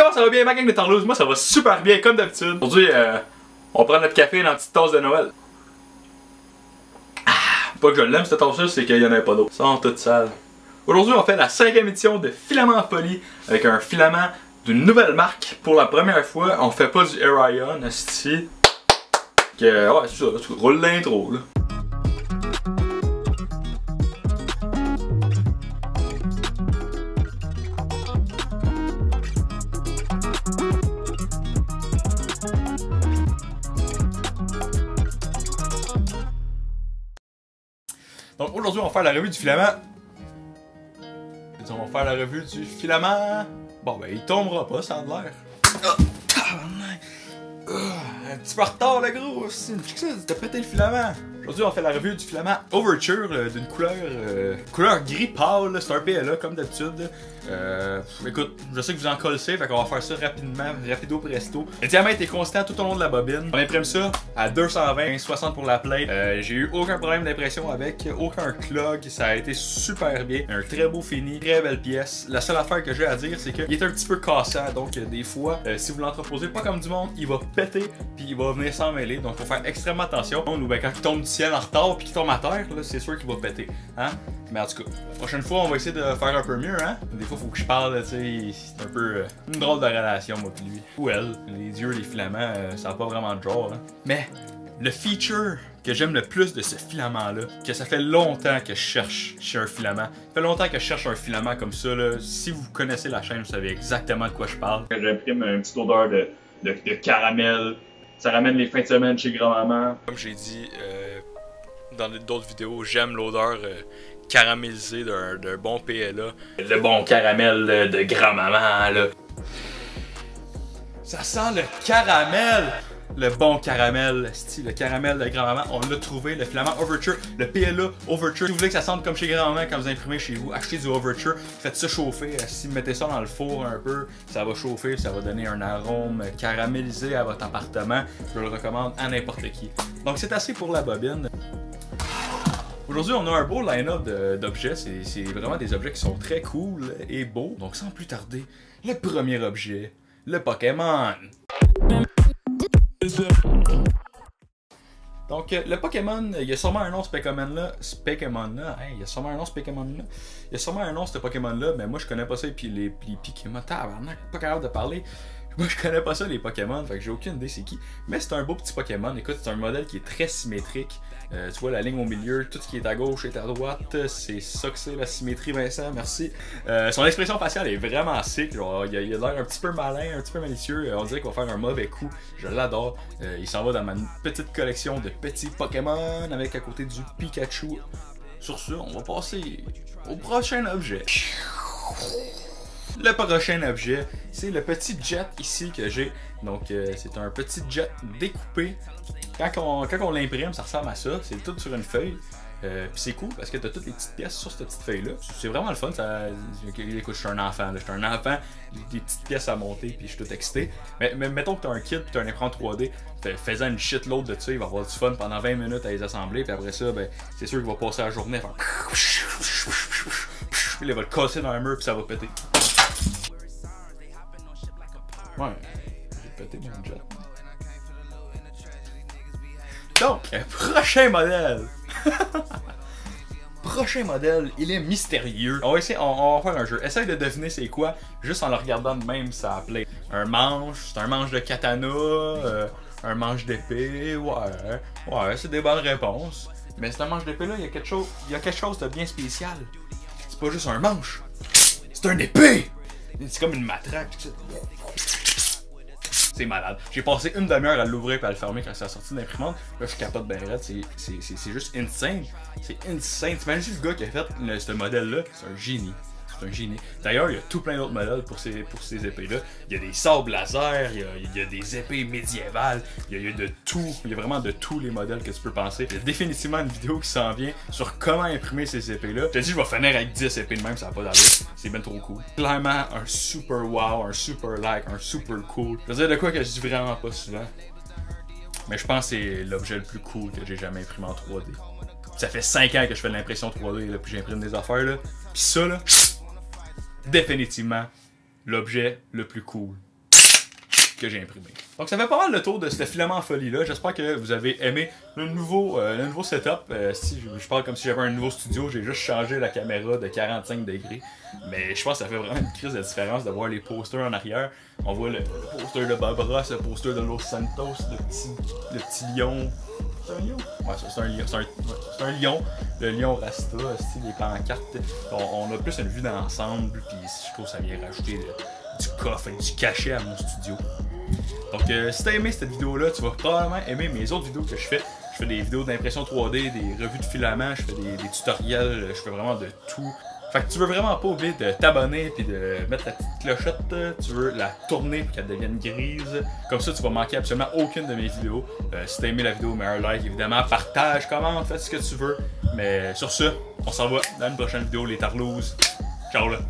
Comment ça va bien, ma gang de Tarlouse? Moi ça va super bien comme d'habitude. Aujourd'hui, on prend notre café dans une petite tasse de Noël. Pas que je l'aime cette tasse-là, c'est qu'il n'y en avait pas d'autre. Ça en toute sale. Aujourd'hui, on fait la 5e édition de Filament en folie avec un filament d'une nouvelle marque. Pour la première fois, on fait pas du Air-Ion, esti. Que, ouais, c'est ça, roule l'intro là. Donc aujourd'hui, on va faire la revue du filament. On va faire la revue du filament. Bon, ben il tombera pas, ça a de l'air. Un petit peu en retard, le gros. C'est de péter le filament. Aujourd'hui, on fait la revue du filament Overture d'une couleur gris pâle. C'est un PLA comme d'habitude. Écoute, je sais que vous en collez, fait qu'on va faire ça rapidement, rapido presto. Le diamètre est constant tout au long de la bobine. On imprime ça à 220, 60 pour la plate. J'ai eu aucun problème d'impression avec, aucun clog. Ça a été super bien. Un très beau fini, très belle pièce. La seule affaire que j'ai à dire, c'est qu'il est un petit peu cassant. Donc, des fois, si vous l'entreposez pas comme du monde, il va péter puis il va venir s'en mêler. Donc, faut faire extrêmement attention. Ou ben, quand il tombe du ciel en retard puis qu'il tombe à terre, c'est sûr qu'il va péter. Hein? Mais en tout cas, la prochaine fois, on va essayer de faire un peu mieux, hein? Des fois, faut que je parle, tu sais, c'est un peu une drôle de relation, moi pis lui. Ou elle. Les yeux, les filaments, ça n'a pas vraiment de genre, hein? Mais, le feature que j'aime le plus de ce filament-là, que ça fait longtemps que je cherche chez un filament. Ça fait longtemps que je cherche un filament comme ça, là. Si vous connaissez la chaîne, vous savez exactement de quoi je parle. J'imprime une petite odeur de caramel. Ça ramène les fins de semaine chez grand-maman. Comme j'ai dit dans d'autres vidéos, j'aime l'odeur caramélisé d'un bon PLA. Le bon caramel de grand-maman, là. Ça sent le caramel! Le bon caramel, style, le caramel de grand-maman, on l'a trouvé, le filament Overture, le PLA Overture. Si vous voulez que ça sente comme chez grand-maman quand vous imprimez chez vous, achetez du Overture, faites ça chauffer. Si vous mettez ça dans le four un peu, ça va chauffer, ça va donner un arôme caramélisé à votre appartement. Je le recommande à n'importe qui. Donc c'est assez pour la bobine. Aujourd'hui, on a un beau line-up d'objets. C'est vraiment des objets qui sont très cool et beaux. Donc, sans plus tarder, le premier objet, le Pokémon. Donc, le Pokémon, il y a sûrement un nom ce Pokémon-là. Hein, il y a sûrement un nom ce Pokémon-là. Il y a sûrement un nom ce Pokémon-là, mais moi je connais pas ça. Et puis les Pokémon, tabarnak, pas capable de parler. Moi je connais pas ça les Pokémon, fait que j'ai aucune idée c'est qui. Mais c'est un beau petit Pokémon. Écoute, c'est un modèle qui est très symétrique. Tu vois la ligne au milieu, tout ce qui est à gauche est à droite. C'est ça que c'est la symétrie, Vincent, merci. Son expression faciale est vraiment sick. Genre, il a l'air un petit peu malin, un petit peu malicieux. On dirait qu'il va faire un mauvais coup. Je l'adore. Il s'en va dans ma petite collection de petits Pokémon avec à côté du Pikachu. Sur ce, on va passer au prochain objet. Le prochain objet, c'est le petit jet ici que j'ai. Donc, c'est un petit jet découpé. Quand on l'imprime, ça ressemble à ça. C'est tout sur une feuille. Puis c'est cool parce que tu as toutes les petites pièces sur cette petite feuille-là. C'est vraiment le fun. Écoute, je suis un enfant. Je suis un enfant, des petites pièces à monter, puis je suis tout excité. Mais mettons que tu as un kit et tu as un écran 3D. Faisant une shitload de ça, il va avoir du fun pendant 20 minutes à les assembler. Puis après ça, ben, c'est sûr qu'il va passer la journée à faire. Puis il va le casser dans un mur, puis ça va péter. Ouais, j'ai pété mon jet. Donc, prochain modèle. Prochain modèle, il est mystérieux. On va essayer, on va faire un jeu. Essaye de deviner c'est quoi, juste en le regardant de même, ça plaît. Un manche, c'est un manche de katana, un manche d'épée, ouais, c'est des bonnes réponses. Mais c'est un manche d'épée là, il y a quelque chose de bien spécial. C'est pas juste un manche, c'est un épée. C'est comme une matraque. C'est malade. J'ai passé une demi-heure à l'ouvrir et à le fermer quand ça a sorti de l'imprimante. Là, je capote bien raide. C'est juste insane. C'est insane. T'imagines le gars qui a fait ce modèle-là? C'est un génie. C'est un génie. D'ailleurs, il y a tout plein d'autres modèles pour ces épées-là. Il y a des sabres laser, il y a des épées médiévales, il y a de tout. Il y a vraiment de tous les modèles que tu peux penser. Il y a définitivement une vidéo qui s'en vient sur comment imprimer ces épées-là. Je te dis, je vais finir avec 10 épées de même, ça va pas d'allure. C'est bien trop cool. Clairement, un super wow, un super like, un super cool. Je veux dire de quoi que je dis vraiment pas souvent. Mais je pense que c'est l'objet le plus cool que j'ai jamais imprimé en 3D. Ça fait 5 ans que je fais de l'impression 3D, là, puis j'imprime des affaires, là. Puis ça, là, définitivement, l'objet le plus cool que j'ai imprimé. Donc ça fait pas mal le tour de ce filament en folie là. J'espère que vous avez aimé le nouveau setup. Si je parle comme si j'avais un nouveau studio, j'ai juste changé la caméra de 45 degrés. Mais je pense que ça fait vraiment une crise de différence de voir les posters en arrière. On voit le poster de Bob Ross, le poster de Los Santos, le petit lion. C'est un lion? Ouais, c'est un lion. C'est un lion. Le lion Rasta, les pancartes. On a plus une vue d'ensemble, puis je trouve que ça vient rajouter du coffre et du cachet à mon studio. Donc, si t'as aimé cette vidéo-là, tu vas probablement aimer mes autres vidéos que je fais. Je fais des vidéos d'impression 3D, des revues de filaments, je fais des tutoriels, je fais vraiment de tout. Fait que tu veux vraiment pas oublier de t'abonner puis de mettre la petite clochette, tu veux la tourner pour qu'elle devienne grise. Comme ça, tu vas manquer absolument aucune de mes vidéos. Si t'as aimé la vidéo, mets un like évidemment, partage, commente, fais ce que tu veux. Mais sur ce, on s'en va dans une prochaine vidéo, les tarlouses. Ciao là!